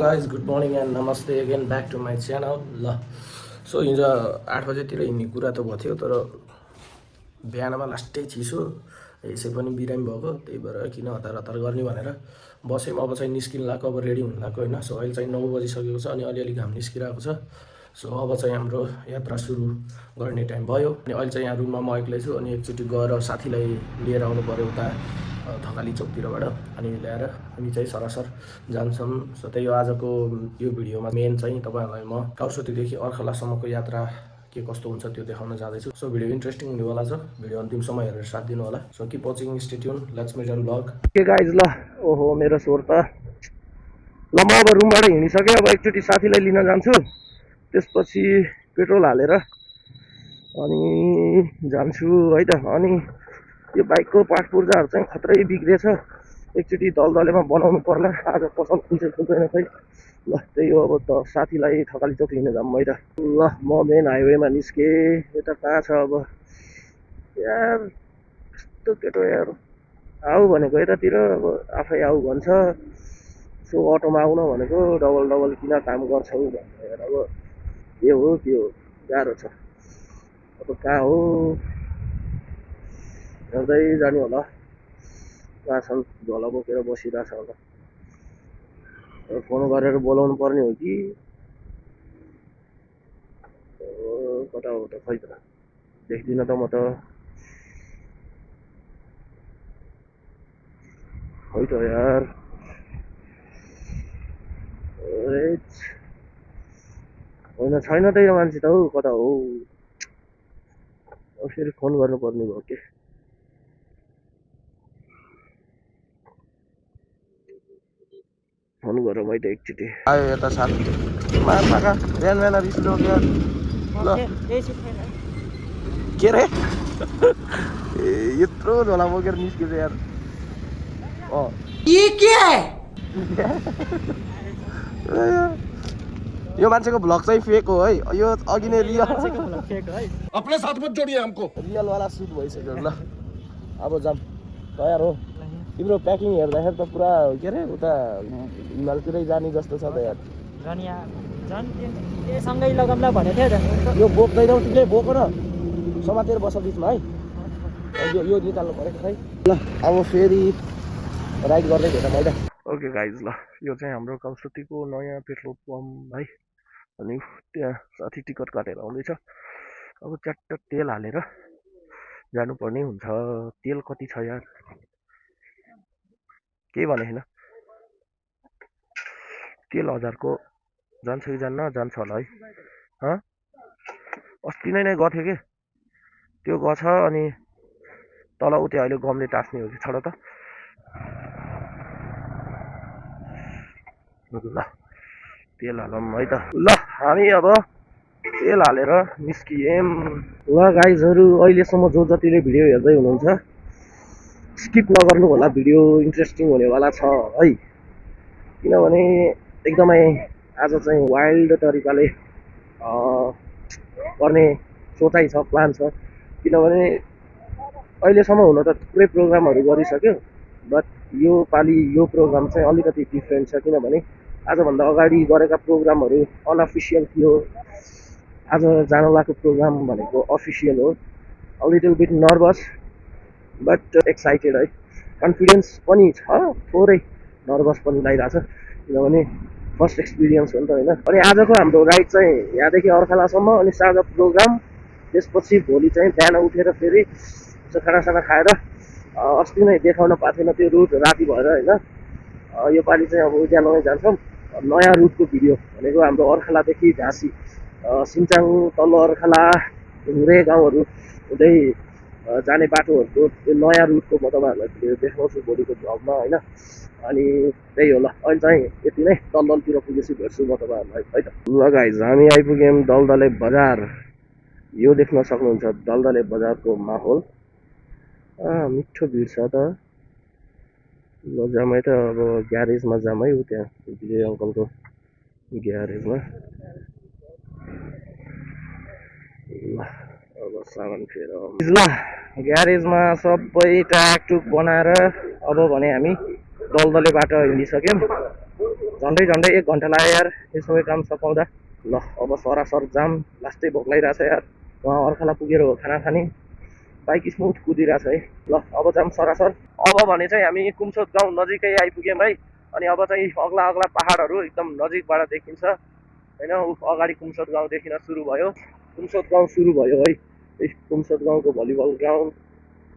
guys, good morning and namaste again back to my channel. ल so हिजो 8 बजेतिर हिँड्ने कुरा त भएको थियो, तर बिहानमा लास्टै चिसो यसै पनि बिरामी भएको, त्यही भएर किन हतार हतार गर्ने भनेर बसेँ। अब चाहिँ निस्किन लाग्यो, अब रेडी हुन लाग्यो होइन। सो अहिले चाहिँ 9 बजिसकेको छ अनि अलिअलि घाम निस्किरहेको छ। सो अब चाहिँ हाम्रो यात्रा सुरु गर्ने टाइम भयो अनि अहिले चाहिँ यहाँ रुममा म एक्लै छु अनि एकचोटि गएर साथीलाई लिएर आउनु पऱ्यो उता थकाली चौकतिरबाट अनि ल्याएर हामी चाहिँ सरासर जान्छौँ। सो त्यही हो आजको यो भिडियोमा मेन चाहिँ तपाईँहरूलाई म काउसतीदेखि अर्खलासम्मको यात्रा के कस्तो हुन्छ त्यो देखाउन जाँदैछु। सो भिडियो इन्ट्रेस्टिङ हुनेवाला छ, भिडियो अन्तिमसम्म हेरेर साथ दिनु होला। So keep watching, stay tune, let's make an blog. Okay guys, ल ओहो मेरो स्वर त ल म अब रुमबाट हिँडिसकेँ। अब एकचोटि साथीलाई लिन जान्छु, त्यसपछि पेट्रोल हालेर अनि जान्छु है त। अनि यो बाइकको पार्ट पुर्जाहरू चाहिँ खत्रै बिग्रेछ, एकचोटि दलदलेमा बनाउनु पर्ला। आज पसल खुल्छ खुल्दैन खै। ल त्यही हो, अब त साथीलाई थकाली चोक लिन जाऊँ है त। ल म मेन हाइवेमा निस्केँ। यता कहाँ छ अब यार, यस्तो केटो यार, आऊ भनेको यतातिर, अब आफै आऊ भन्छ। सो अटोमा आउन भनेको डबल डबल किन काम गर्छौ भनेर, अब के हो गाह्रो छ। अब कहाँ हो हेर्दै जाने होला, कहाँ छन् झोला बोकेर बसिरहेछ होला। फोन गरेर बोलाउनु पर्ने हो कि कता हो त, खै त देख्दिनँ त म त, खै त यार। होइन छैन त यो मान्छे त हौ, कता हो। फेरि फोन गर्नुपर्ने भयो के। फोन गरौँ है त एकचोटि। आयो यता साथी मार्फाका बिहान बिहान रिस लोग्यो ल के रे यत्रो झोला बोकेर निस्केछ यार। यो मान्छेको भ्लग चाहिँ फेक हो है, यो अघि नै रियल अपने साथ मत जोड़िए हमको। रियलवाला सुट भइसक्यो। ल अब जाम, तयार हो। तिम्रो प्याकिङ हेर्दाखेरि त पुरा के अरे उता हिमालतिरै जाने जस्तो छ त यार। सँगै लगाउँला भनेको थियो त। यो बोक्दैनौ तिमीले, बोक न समातेर बस बिचमा है। यो निकाल्नु पऱ्यो खै। ल अब फेरि राइड गर्दै भेटौँ है त। ओके गाइज, ल यो चाहिँ हाम्रो काउसतीको नयाँ पेट्रोल पम्प है। अनि त्यहाँ साथी टिकट काटेर आउँदैछ। अब च्याट्ट तेल हालेर जानुपर्ने हुन्छ। तेल कति छ यार, केही भने होइन। तेल 1000को जान्छ कि जान्न, जान्छ होला है। अस्ति नै गएको थियो कि त्यो गछ, अनि तल उति अहिले गमले टाँस्ने हो कि छोड त। ल तेल हालौँ है त। ल हामी अब तेल हालेर निस्कियौँ। ल गाइजहरू, अहिलेसम्म जो जतिले भिडियो हेर्दै हुनुहुन्छ स्किप नगर्नु होला, भिडियो इन्ट्रेस्टिङ हुनेवाला छ है। किनभने एकदमै आज चाहिँ वाइल्ड तरिकाले गर्ने सोचाइ छ, प्लान छ। किनभने अहिलेसम्म हुन त थुप्रै प्रोग्रामहरू गरिसक्यो, बट यो पालि यो प्रोग्राम चाहिँ अलिकति डिफ्रेन्ट छ। किनभने आजभन्दा अगाडि गरेका प्रोग्रामहरू अनअफिसियल थियो, आज जान लागेको प्रोग्राम भनेको अफिसियल हो। A little beet nervous but excited है। कन्फिडेन्स पनि छ, थोरै नर्भस पनि लागिरहेछ, किनभने फर्स्ट एक्सपिरियन्स हो नि त होइन। अनि आजको हाम्रो राइड चाहिँ यहाँदेखि अर्खलासम्म, अनि साँझ प्रोग्राम, त्यसपछि भोलि चाहिँ बिहान उठेर फेरि खानासाना खाएर अस्ति नै देखाउन पाएको थिएन त्यो रुट राति भएर होइन। योपालि चाहिँ अब उज्यालोमै जान्छौँ। नयाँ रुटको भिडियो भनेको हाम्रो अर्खलादेखि झाँसी, सिन्चाङ, तल्लो अर्खला, ढुङ्ग्रे गाउँहरू हुँदै जाने बाटोहरूको त्यो नयाँ रुटको म तपाईँहरूलाई भिडियो देखाउँछु भोलिको भ्लगमा होइन। अनि त्यही हो, ल अहिले चाहिँ यति नै। दलदलतिर पुगेपछि भेट्छु म तपाईँहरूलाई है त। ल गाइज, हामी आइपुग्यौँ दलदले बजार। यो देख्न सक्नुहुन्छ दलदले बजारको माहौल। मिठो भिड छ त। ल जाम है त, अब ग्यारेजमा जाम है, त्यहाँ विजय अङ्कलको ग्यारेजमा। ल अब सामान फेर ल ग्यारेजमा सबै ट्याकटुक बनाएर अब भने हामी दलदले बाटो हिँडिसक्यौँ। झन्डै झन्डै 1 घन्टा लाग्यो यार यो सबै काम सकाउँदा। ल अब सरासर जाम लास्टै भोक लागिरहेछ यार। वहाँ अर्खाला पुगेर हो खाना खाने। बाइक स्मुथ कुदिरहेछ है। ल अब जाम सरासर। अब भने चाहिँ हामी कुमसोत गाउँ नजिकै आइपुग्यौँ है। अनि अब चाहिँ अग्ला अग्ला पहाडहरू एकदम नजिकबाट देखिन्छ हैन। अगाडि कुमसोत गाउँ देखिन सुरु भयो। कुमसोत गाउँ सुरु भयो है। कुमसोत गाउँको भलिबल ग्राउन्ड,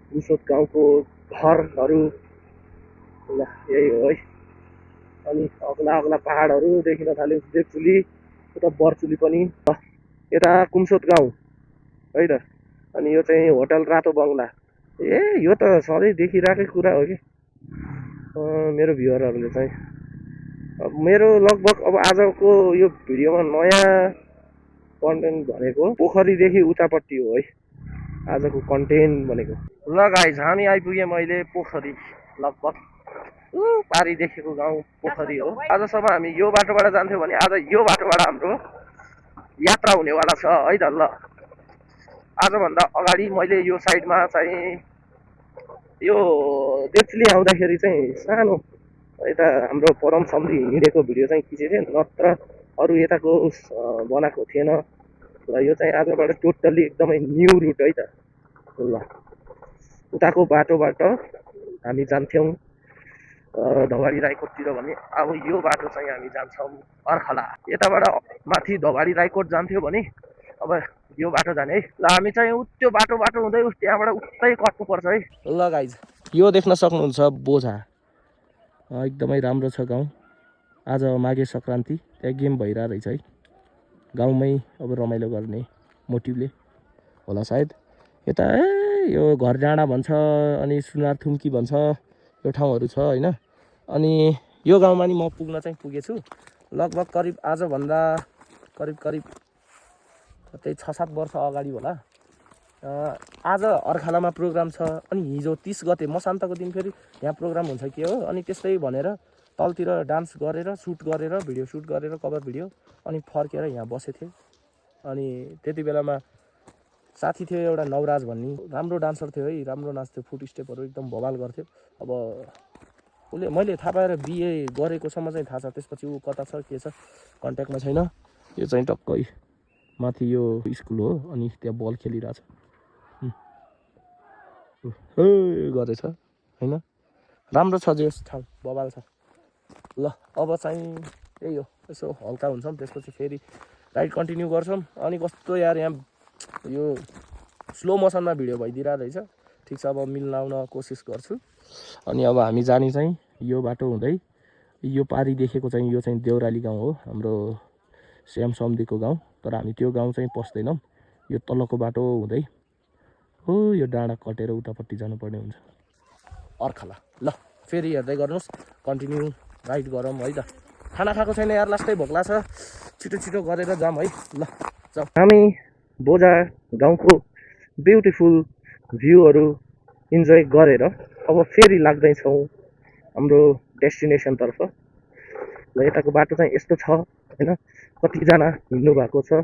कुमसोत गाउँको घरहरू, ल यही हो है। अनि अग्ला अग्ला पहाडहरू देखिन थाल्यो। देवचुली उता बरचुली पनि। यता कुमसोत गाउँ है त। अनि यो चाहिँ होटल रातो बङ्गला। ए यो त सधैँ देखिरहेकै कुरा हो कि मेरो भ्युअरहरूले चाहिँ। मेरो लगभग अब आजको यो भिडियोमा नयाँ कन्टेन्ट भनेको पोखरीदेखि उतापट्टि हो है आजको कन्टेन्ट भनेको। ल गाइज हामी आइपुग्यौँ अहिले पोखरी। लगभग पारी देखेको गाउँ पोखरी हो। आजसम्म हामी यो बाटोबाट जान्थ्यौँ भने आज यो बाटोबाट हाम्रो यात्रा हुनेवाला छ है त। ल आजभन्दा अगाडि मैले यो साइडमा चाहिँ यो देवचुली आउँदाखेरि चाहिँ सानो यता हाम्रो परम सम्झी हिँडेको भिडियो चाहिँ खिचेको थिएँ, नत्र अरू यताको बनाएको थिएन। ल यो चाहिँ आजबाट टोटल्ली एकदमै न्यू रुट है त। ल उताको बाटोबाट हामी जान्थ्यौँ धवाडी राईकोटतिर भने अब यो बाटो चाहिँ हामी जान्छौँ अर्खला। यताबाट माथि धवाडी राईकोट जान्थ्यो भने अब यो बाटो जाने है। ल हामी चाहिँ त्यो बाटो हुँदै त्यहाँबाट उतै कट्नुपर्छ है। ल गाइज यो देख्न सक्नुहुन्छ बोझा एकदमै राम्रो छ गाउँ। आज माघे सङ्क्रान्ति त्यहाँ गेम भइरहेको रहेछ है। गाउँमै अब रमाइलो गर्ने मोटिभले होला सायद। यता यो घर डाँडा भन्छ अनि सुनार थुम्की भन्छ यो ठाउँहरू छ होइन। अनि यो गाउँमा नि म पुग्न चाहिँ पुगेछु लगभग करिब आजभन्दा करिब त्यही 6-7 वर्ष अगाडि होला। आज अर्खालामा प्रोग्राम छ अनि हिजो 30 गते मसान्तको दिन फेरि यहाँ प्रोग्राम हुन्छ के हो। अनि त्यस्तै भनेर तलतिर डान्स गरेर सुट गरेर भिडियो सुट गरेर कभर भिडियो अनि फर्केर यहाँ बसेको थिएँ। अनि त्यति बेलामा साथी थियो एउटा नवराज भन्ने, राम्रो डान्सर थियो है, राम्रो नाच्थ्यो, फुट स्टेपहरू एकदम बवाल गर्थ्यो। अब उसले मैले थाहा पाएर बिए गरेकोसम्म चाहिँ थाहा छ, त्यसपछि ऊ कता छ के छ कन्ट्याक्टमा छैन। यो चाहिँ टक्कै माथि यो स्कुल हो अनि त्यहाँ बल खेलिरहेछ गरेछ होइन। राम्रो छ जो ठाउँ बवाल छ। ल अब चाहिँ यही हो, यसो हल्का हुन्छौँ त्यसपछि फेरि राइड कन्टिन्यू गर्छौँ। अनि कस्तो यार यहाँ यो स्लो मोसनमा भिडियो भइदिरहेको रहेछ। ठिक छ अब मिलाउन कोसिस गर्छु। अनि अब हामी जाने चाहिँ यो बाटो हुँदै यो पारी देखेको चाहिँ यो चाहिँ देउराली गाउँ हो, हाम्रो श्याम सम्धीको गाउँ। तर हामी त्यो गाउँ चाहिँ पस्दैनौँ, यो तलको बाटो हुँदै हो यो डाँडा कटेर उतापट्टि जानुपर्ने हुन्छ अर्खला। ल फेरि हेर्दै गर्नुहोस्, कन्टिन्यू राइड गरौँ है त। खाना खाएको छैन यार, लास्टै भोक लाग्छ, छिटो छिटो गरेर जाऊँ है। ल जाउँ। हामी बोझा गाउँको ब्युटिफुल भ्यूहरू इन्जोय गरेर अब फेरि लाग्दैछौँ हाम्रो डेस्टिनेसनतर्फ। ल यताको बाटो चाहिँ यस्तो छ होइन, कतिजना हिँड्नु भएको छ।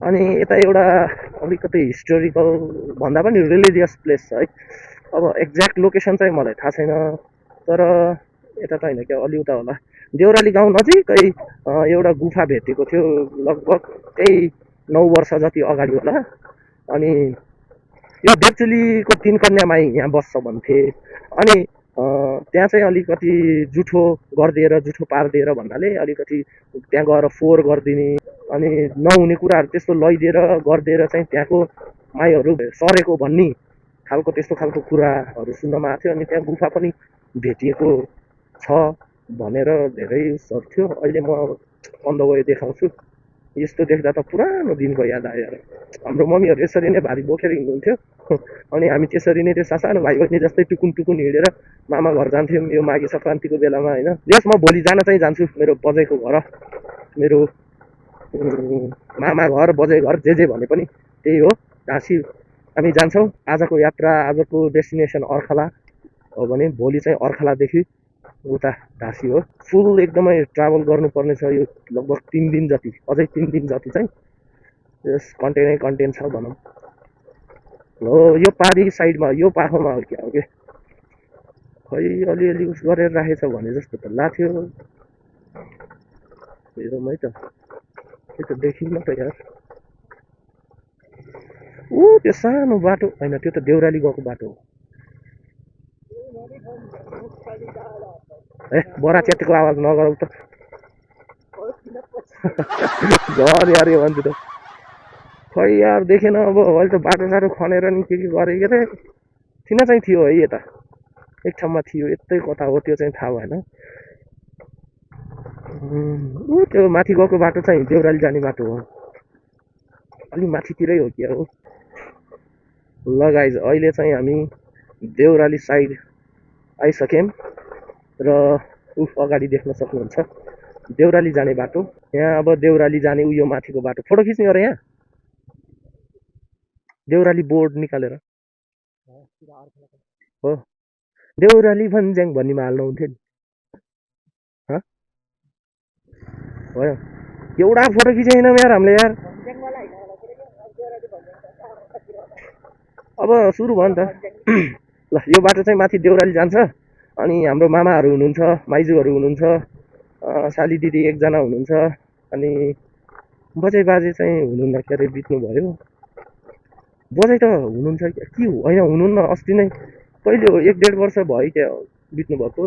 अनि यता एउटा अलिकति हिस्टोरिकल भन्दा पनि रिलिजियस प्लेस छ है। अब एक्ज्याक्ट लोकेसन चाहिँ मलाई थाहा छैन, तर यता त होइन क्या, अलि उता होला। देउराली गाउँ नजिकै एउटा गुफा भेटेको थियो लगभग त्यही 9 वर्ष जति अगाडि होला। अनि यो देवचुलीको 3 कन्या माई यहाँ बस्छ भन्थे। अनि त्यहाँ चाहिँ अलिकति जुठो गरिदिएर जुठो पारिदिएर भन्नाले अलिकति त्यहाँ गएर फोहोर गरिदिने अनि नहुने कुराहरू त्यस्तो लैदिएर गरिदिएर चाहिँ त्यहाँको माईहरू सरेको भन्ने खालको त्यस्तो खालको कुराहरू सुन्नमा आएको थियो। अनि त्यहाँ गुफा पनि भेटिएको छ भनेर धेरै उसहरू थियो। अहिले म अन द वे देखाउँछु। यस्तो देख्दा त पुरानो दिनको याद आयो। हाम्रो मम्मीहरू यसरी नै भारी बोकेर हिँड्नुहुन्थ्यो अनि हामी त्यसरी नै त्यो सानो भाइ बहिनी जस्तै टुकुन टुकुन हिँडेर मामा घर जान्थ्यौँ यो माघे सङ्क्रान्तिको बेलामा होइन। यस म भोलि जान चाहिँ जान्छु मेरो बजेको घर, मेरो मामा घर, बजे घर, जे भने पनि त्यही हो ढाँसी। हामी जान्छौँ। आजको यात्रा, आजको डेस्टिनेसन अर्खला हो भने भोलि चाहिँ अर्खलादेखि उता ढाँसी हो। फुल एकदमै ट्राभल गर्नुपर्ने छ यो लगभग 3 दिन जति, अझै 3 दिन जति चाहिँ यस कन्टेन्ट छ भनौँ। हो यो पारी साइडमा यो पाखोमा हो क्या खै अलिअलि उस गरेर राखेछ भने जस्तो त लाग्थ्यो। हेरौँ है त त्यो त देखिन्न त यार ऊ त्यो सानो बाटो होइन त्यो त देउराली गएको बाटो हो ए बरा च्यातिको आवाज नगरौ त घर यार यो भन्छु त खै यार देखेन अब अहिले त बाटो साटो खनेर नि के गरे के अरे किन चाहिँ थियो है यता एक ठाउँमा थियो यतै कता हो त्यो चाहिँ थाहा भएन ऊ त्यो माथि गएको बाटो चाहिँ देउराली जाने बाटो हो अलि माथितिरै हो क्या हो ल गाइज अहिले चाहिँ हामी देउराली साइड आइसक्यौँ र अगाडि देख्न सक्नुहुन्छ देउराली जाने बाटो यहाँ अब देउराली जाने उयो माथिको बाटो फोटो खिच्ने अरे यहाँ देउराली बोर्ड निकालेर हो देउराली भन्ज्याङ भन्नेमा हाल्नुहुन्थ्यो नि भयो एउटा फोटो खिचेनौँ यार हामीले यार अब सुरु भयो नि त ल यो बाटो चाहिँ माथि देउराली जान्छ अनि हाम्रो मामाहरू हुनुहुन्छ माइजूहरू हुनुहुन्छ साली दिदी एकजना हुनुहुन्छ अनि बजै बाजे चाहिँ हुनुहुन्न के अरे बित्नु भयो बजै त हुनुहुन्छ के होइन हुनुहुन्न अस्ति नै कहिले हो 1-1.5 वर्ष भयो क्या बित्नु भएको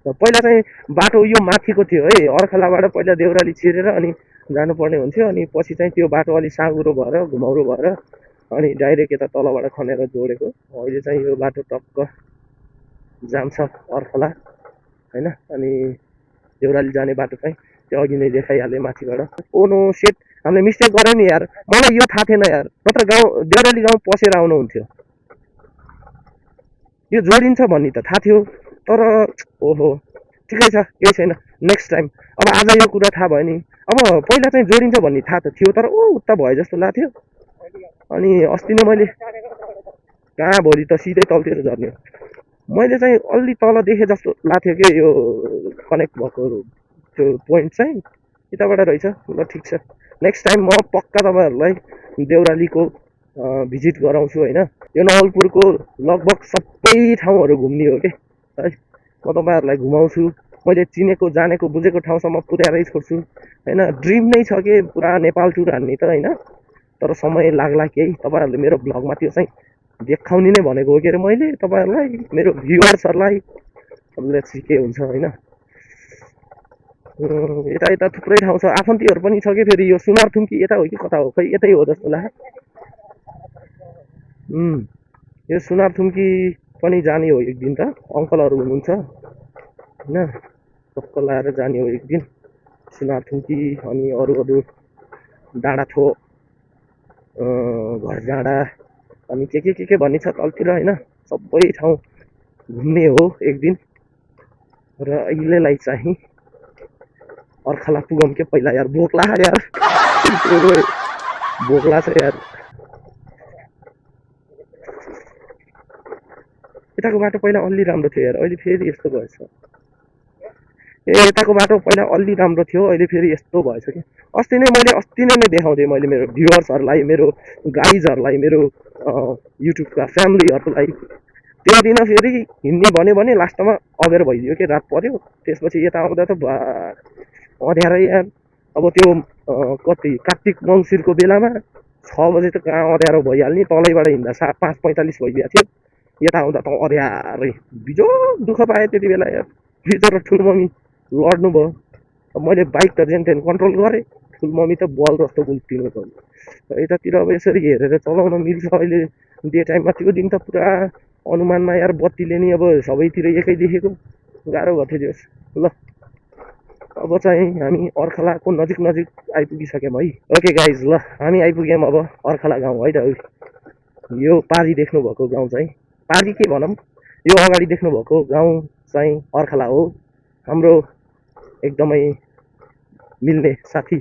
पहिला चाहिँ बाटो यो माथिको थियो है अर्खलाबाट पहिला देउराली छिरेर अनि जानुपर्ने हुन्थ्यो अनि पछि चाहिँ त्यो बाटो अलिक साँघुरो भएर घुमाउरो भएर अनि डाइरेक्ट यता तलबाट खनेर जोडेको अहिले चाहिँ यो बाटो टक्क जान्छ अर्खला होइन अनि देउराली जाने बाटो चाहिँ त्यो अघि नै देखाइहालेँ माथिबाट ओनो सेट हामीले मिस्टेक गऱ्यौँ नि यार मलाई यो थाहा थिएन यार नत्र गाउँ देउराली गाउँ पसेर आउनुहुन्थ्यो यो जोडिन्छ भन्ने त थाहा थियो तर ओहो ठिकै छ केही छैन नेक्स्ट टाइम अब आज यो कुरा थाहा भयो नि अब पहिला चाहिँ जोडिन्छ भन्ने थाहा त थियो तर उता भयो जस्तो लाग्थ्यो अनि अस्ति नै मैले कहाँ भोलि त सिधै तलतिर झर्ने मैले चाहिँ अलि तल देखेँ जस्तो लाग्थ्यो कि यो कनेक्ट भएको त्यो पोइन्ट चाहिँ यताबाट रहेछ ल ठिक छ नेक्स्ट टाइम म पक्का तपाईँहरूलाई देउरालीको भिजिट गराउँछु होइन यो नवलपुरको लगभग सबै ठाउँहरू घुम्ने हो कि है म तपाईँहरूलाई घुमाउँछु मैले चिनेको जानेको बुझेको ठाउँसम्म पुर्याएरै छोड्छु होइन ड्रिम नै छ कि पुरा नेपाल टुर हान्ने त होइन तर समय लाग्ला केही तपाईँहरूले मेरो भ्लगमा त्यो चाहिँ देखाउने नै भनेको हो के अरे मैले तपाईँहरूलाई मेरो भ्युवर्सहरूलाई लेट्स सी के हुन्छ होइन यता यता थुप्रै ठाउँ छ आफन्तीहरू पनि छ कि फेरि यो सुनारथुम्की यता हो कि कता हो खै यतै हो जस्तो लाग्छ यो सुनारथुम्की पनि जाने हो एक दिन त अङ्कलहरू हुनुहुन्छ होइन टक्क लाएर जाने हो एक दिन सुनारथुम्की अनि अरू अरू डाँडाथो घर डाँडा अनि के भन्ने छ तलतिर होइन सबै ठाउँ घुम्ने हो एक दिन र अहिलेलाई चाहिँ अर्खला पुगौँ के पहिला यार भोक लाग्यो यार भोक लाग्छ यार यताको बाटो पहिला अलि राम्रो थियो यार अहिले फेरि यस्तो भएछ ए यताको बाटो पहिला अलि राम्रो थियो अहिले फेरि यस्तो भएछ कि अस्ति नै देखाउँथेँ मैले मेरो भ्युवर्सहरूलाई मेरो गाइजहरूलाई मेरो युट्युबका फ्यामिलीहरूलाई त्यो दिन फेरि हिँड्ने भन्यो भने लास्टमा अबेर भइदियो कि रात पर्यो त्यसपछि यता आउँदा त अँध्यारै यार अब त्यो कति कार्तिक मङ्सिरको बेलामा 6 बजे त कहाँ अँध्यारो भइहाल्ने तलैबाट हिँड्दा 5:45 भइदिएको थियो यता आउँदा त अँध्यारै बिजो दुःख पाएँ त्यति बेला यार फिचर र ठुलमम्मी लड्नु भयो अब मैले बाइक त जेन तेन कन्ट्रोल गरेँ ठुलमम्मी त बल जस्तो गुल्टिनु पर्यो यतातिर अब यसरी हेरेर चलाउन मिल्छ अहिले डे टाइममा त्यो दिन त पुरा अनुमानमा यार बत्तीले नि अब सबैतिर एकै देखेको गाह्रो भएको थियो ल अब चाहिँ हामी अर्खलाको नजिक आइपुगिसक्यौँ है ओके गाइज ल हामी आइपुग्यौँ अब अर्खला गाउँ है त यो पारी देख्नुभएको गाउँ चाहिँ पारी के भनौँ यो अगाडि देख्नुभएको गाउँ चाहिँ अर्खला हो हाम्रो एकदमै मिल्ने साथी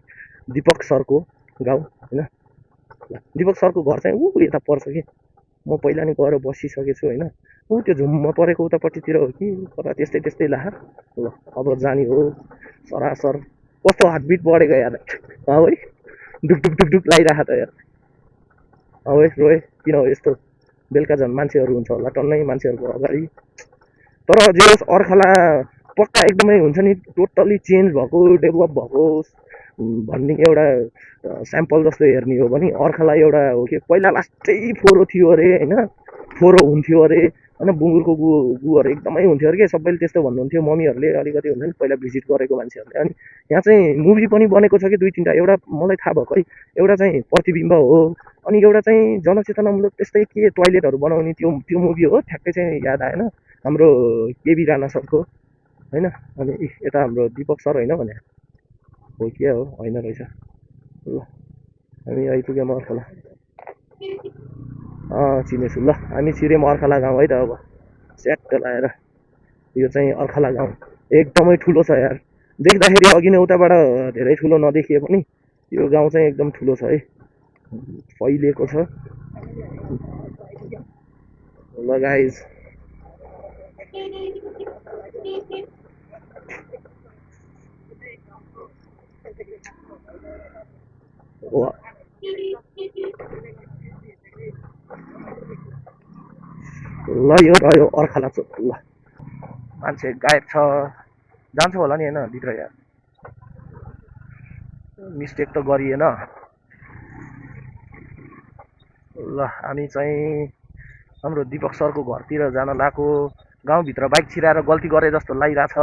दिपक सरको गाउँ होइन दिपक सरको घर चाहिँ यता पर्छ कि म पहिला नै गएर बसिसकेको छु होइन त्यो झुम्म परेको उतापट्टितिर हो कि कता त्यस्तै ला ल अब जाने हो सरासर कस्तो हार्टबिट बढेको यार है ढुक लागिरहेको त यार है रोए किन हो यस्तो बेलुका झन् मान्छेहरू हुन्छ होला टन्नै मान्छेहरूको अगाडि तर जे होस् अर्खला पक्का एकदमै हुन्छ नि टोटल्ली चेन्ज भएको डेभलप भएको भन्ने एउटा स्याम्पल जस्तो हेर्ने हो भने अर्खालाई एउटा हो कि पहिला लास्टै फोहोरो थियो अरे होइन, फोहोरो हुन्थ्यो अरे होइन, बुङ्गुरको गुहरू एकदमै हुन्थ्यो अरे के, सबैले त्यस्तो भन्नुहुन्थ्यो मम्मीहरूले अलिकति हुन्छ नि पहिला भिजिट गरेको मान्छेहरूले। अनि यहाँ चाहिँ मुभी पनि बनेको छ कि 2-3टा, एउटा मलाई थाहा भएको है, एउटा चाहिँ प्रतिबिम्ब हो, अनि एउटा चाहिँ जनचेतनामूलक त्यस्तै के टोइलेटहरू बनाउने त्यो मुभी हो, ठ्याक्कै चाहिँ याद आएन, हाम्रो केबी राणा सरको होइन। अनि यता हाम्रो दीपक सर होइन भने हो के हो, होइन रहेछ। ल हामी आइपुग्यौँ अर्खला, चिनेछु। ल हामी छिर्यौँ अर्खला गाउँ है त। अब स्याट लाएर यो चाहिँ अर्खला गाउँ एकदमै ठुलो छ यार, देख्दाखेरि अघि नै उताबाट धेरै ठुलो नदेखिए पनि यो गाउँ चाहिँ एकदम ठुलो छ है, फैलिएको छ। ल गाइज ल यो रह्यो अर्खला चोक। ल मान्छे गायब छ, जान्छ होला नि होइन भित्र यार, मिस्टेक त गरिएन। ल हामी चाहिँ हाम्रो दीपक सरको घरतिर जान लागेको, गाउँभित्र बाइक छिराएर गल्ती गरे जस्तो लागिरहेछ।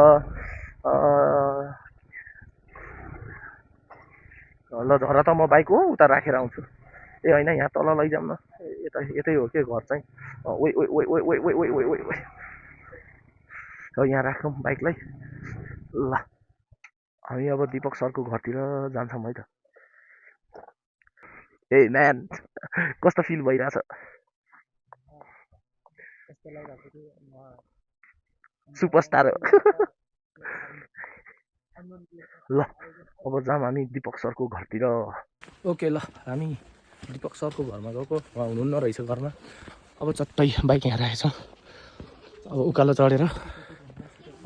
ल झर त म बाइक हो उता राखेर आउँछु। ए होइन यहाँ तल लैजाउँ न, यतै हो के घर चाहिँ। ओइ ओइ ओइ ओइ ओइ ओइ ओइ ओइ ओइ ओइ यहाँ राखौँ बाइकलाई। ल हामी अब दीपक सरको घरतिर जान्छौँ है त। ए म्यान कस्तो फिल भइरहेछ? सुपरस्टार हो। ल अब जाऊँ हामी दीपक सरको घरतिर। ओके ल हामी दीपक सरको घरमा गएको, उहाँ हुनुहुन्न रहेछ घरमा। अब चट्टै बाइक यहाँ राखेछ, अब उकालो चढेर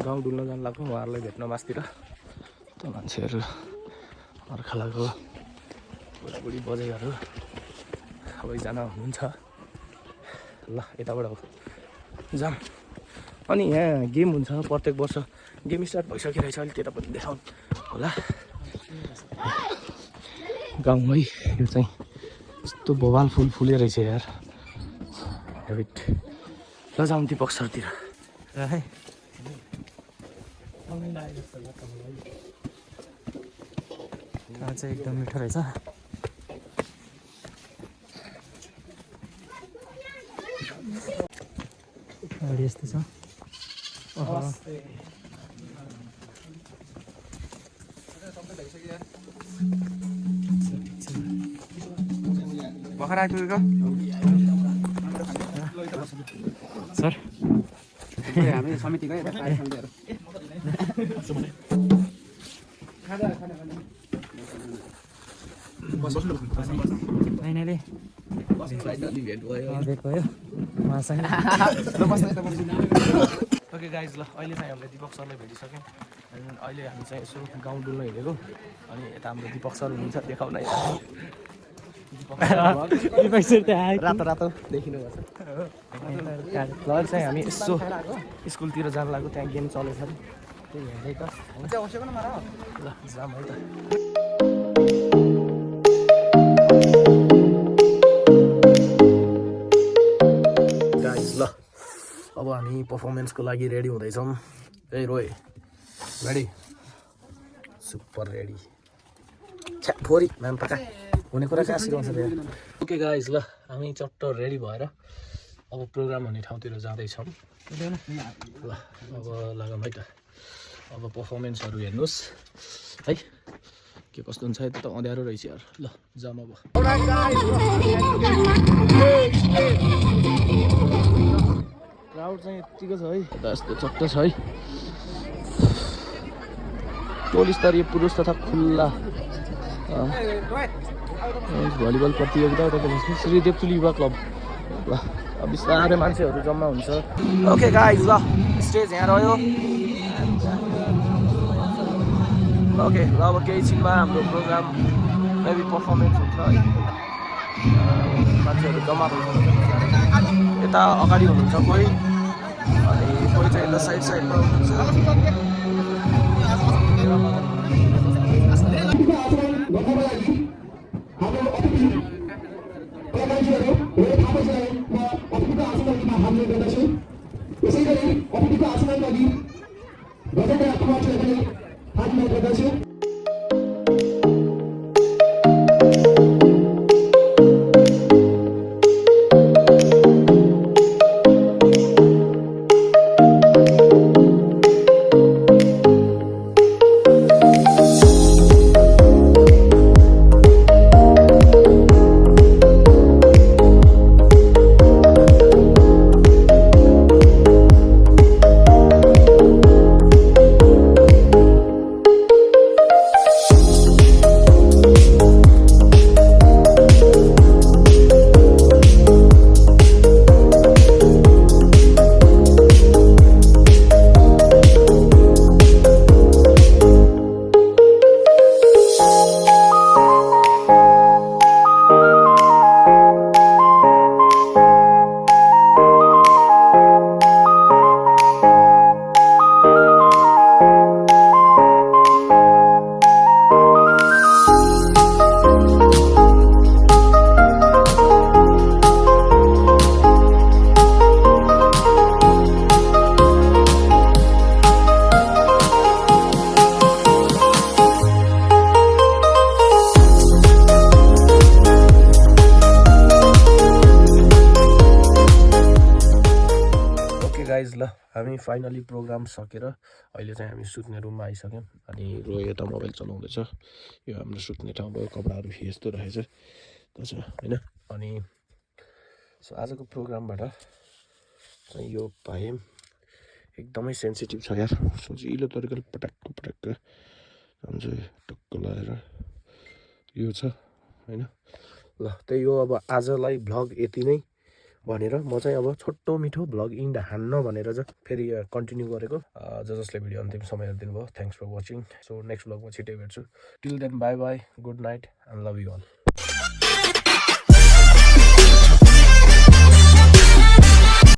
गाउँ डुल्न जानु लाग्यो उहाँहरूलाई भेट्न मासतिर। त मान्छेहरू अर्खलाको बुढाबुढी बजेहरू सबैजना हुनुहुन्छ। ल यताबाट हो जाऊँ। अनि यहाँ गेम हुन्छ प्रत्येक वर्ष, गेम स्टार्ट भइसकेको रहेछ, अहिले त्यता पनि देखाउनु होला गाउँ है। यो चाहिँ यस्तो बवाल फुल फुले रहेछ यार, हेबिट। ल जाउँ दीपक सरतिर है। चाहिँ एकदम मिठो रहेछ। गाडी यस्तो छ। भर्खर आइपुगेको सर हामी समितिको फाइनली भेट भयो उहाँसँग। ओके गाइज ल अहिले चाहिँ हामीले दीपक सरलाई भेटिसक्यौँ। अनि अहिले हामी चाहिँ यसो गाउँ डुल्न हिँडेको, अनि यता हाम्रो दीपक सर हुनुहुन्छ, देखाउन रातो रातो देखिनुपर्छ। ल चाहिँ हामी यसो स्कुलतिर जानु लाग्यो, त्यहाँ गेम चलेछ अरे त्यही हेर्दै त। ल जाऊँ है त। गाइज ल अब हामी पर्फर्मेन्सको लागि रेडी हुँदैछौँ। ए रोय रेडी? Super ready. छ्या फोरी म्याम पक्का हुने कुरा कहाँ सिकाउँछ त्यहाँ। ओके गाइज ल हामी चट्ट रेडी भएर अब प्रोग्राम हुने ठाउँतिर जाँदैछौँ। ल अब लागौँ है त। अब पर्फर्मेन्सहरू हेर्नुहोस् है के कस्तो हुन्छ। यता त अँध्यारो रहेछ यार। ल जाऊँ अब। क्राउड चाहिँ यत्तिको छ है, यता यस्तो चट्ट छ है। टोल स्तरीय पुरुष तथा खुल्ला भलिबल प्रतियोगिता श्री देवतुल युवा क्लब। ल अब बिस्तारै मान्छेहरू जम्मा हुन्छ। ओके गाइज ल स्टेज यहाँ रह्यो। ओके ल अब केही छिनमा हाम्रो प्रोग्राम मेबी पर्फर्मेन्स हुन्छ है। मान्छेहरू जम्मा भइसक्छ, यता अगाडि हुनुहुन्छ कोही, अनि कोही चाहिँ यता साइडमा हुनुहुन्छ। यसै गरी अतिथिको आसनको लागि गजब आत्माले हातमा गर्दछु। गाइज ल हामी फाइनली प्रोग्राम सकेर अहिले चाहिँ हामी सुत्ने रुममा आइसक्यौँ अनि रो यता मोबाइल चलाउँदैछ। यो हाम्रो सुत्ने ठाउँ भयो, कपडाहरू यस्तो रहेछ त छ होइन। अनि सो आजको प्रोग्रामबाट चाहिँ यो पाएँ एकदमै सेन्सिटिभ छ यार, सजिलो तरिकाले पटक्क पटक्क हुन्छ टक्क लगाएर यो छ होइन। ल त्यही हो, अब आजलाई भ्लग यति नै भनेर म चाहिँ अब छोटो मिठो भ्लग इन्ड हान्न भनेर चाहिँ फेरि कन्टिन्यू गरेको। जसले भिडियो अन्तिम समय हेरिदिनु भयो, thanks for watching. So next भ्लगमा छिट्टै भेट्छु। Till then bye bye, good night and love you all.